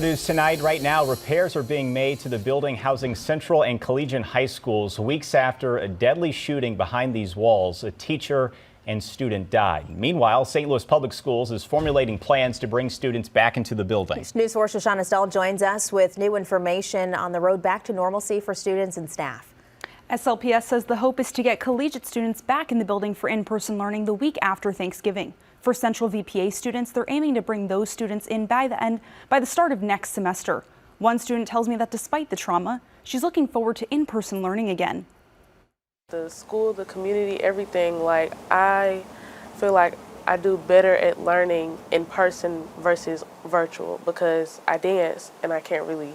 News tonight. Right now, repairs are being made to the building housing Central and Collegiate high schools. Weeks after a deadly shooting behind these walls, a teacher and student died. Meanwhile, St. Louis Public Schools is formulating plans to bring students back into the building. News 4's Shoshana Stahl joins us with new information on the road back to normalcy for students and staff. SLPS says the hope is to get collegiate students back in the building for in-person learning the week after Thanksgiving. For Central VPA students, they're aiming to bring those students in by the start of next semester. One student tells me that despite the trauma, she's looking forward to in-person learning again. The school, the community, everything, like I feel like I do better at learning in person versus virtual because I dance and I can't really,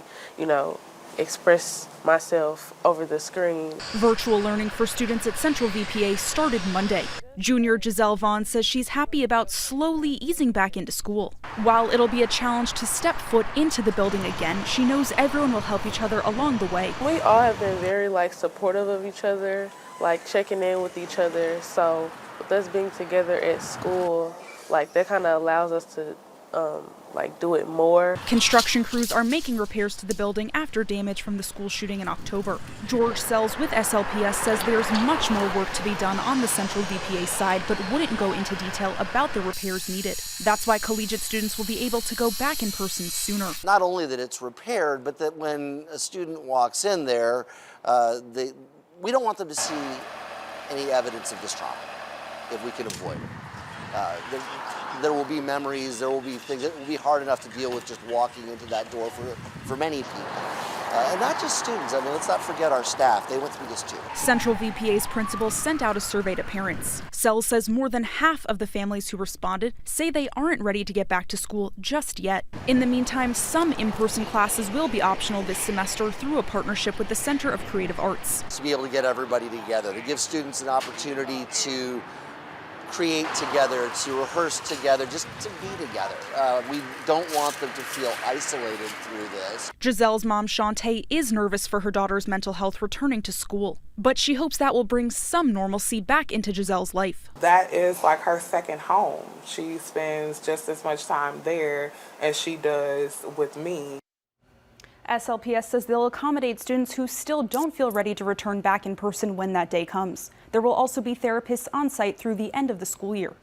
express myself over the screen. Virtual learning for students at Central VPA started Monday. Junior Giselle Vaughn says she's happy about slowly easing back into school. While it'll be a challenge to step foot into the building again, she knows everyone will help each other along the way. We all have been very supportive of each other, checking in with each other. So with us being together at school, that kind of allows us to do it more. Construction crews are making repairs to the building after damage from the school shooting in October. George Sells with SLPS says there's much more work to be done on the Central VPA side, but wouldn't go into detail about the repairs needed. That's why collegiate students will be able to go back in person sooner. Not only that it's repaired, but that when a student walks in there, we don't want them to see any evidence of this trauma, if we can avoid it. There will be memories, there will be things that will be hard enough to deal with just walking into that door for many people. And not just students, let's not forget our staff. They went through this too. Central VPA's principal sent out a survey to parents. Sells says more than half of the families who responded say they aren't ready to get back to school just yet. In the meantime, some in-person classes will be optional this semester through a partnership with the Center of Creative Arts. To be able to get everybody together, to give students an opportunity to create together, to rehearse together, just to be together. We don't want them to feel isolated through this. Giselle's mom, Shantae, is nervous for her daughter's mental health returning to school, but she hopes that will bring some normalcy back into Giselle's life. That is her second home. She spends just as much time there as she does with me. SLPS says they'll accommodate students who still don't feel ready to return back in person when that day comes. There will also be therapists on site through the end of the school year.